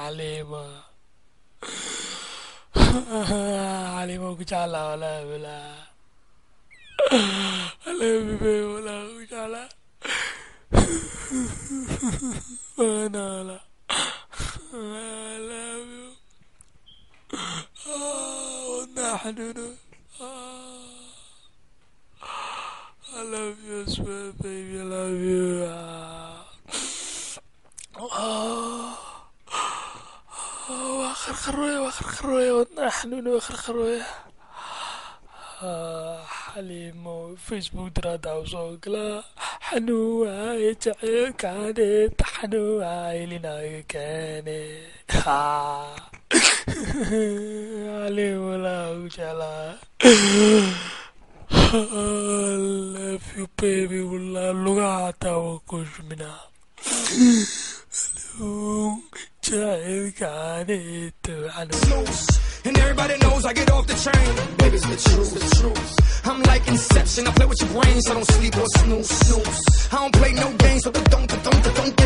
عليمة عليمة كجالا ولا بلا ولا بيبي ولا كجالا أنا لا I love you ونحن I love you sweet baby I love you واخر خروية واخر خروية ونحن واخر خروية حليمو فيسبوك درادة وصوكلا حنوها يتعيل كانت حنوها لنا كانت عليمو لا وجلا I love you baby والله لغاتا وكش منها جايل كانت حنوها. And everybody knows I get off the train. Baby's the truth. I'm like Inception. I play with your brain, so don't sleep or snooze. I don't play no games, so don't get it.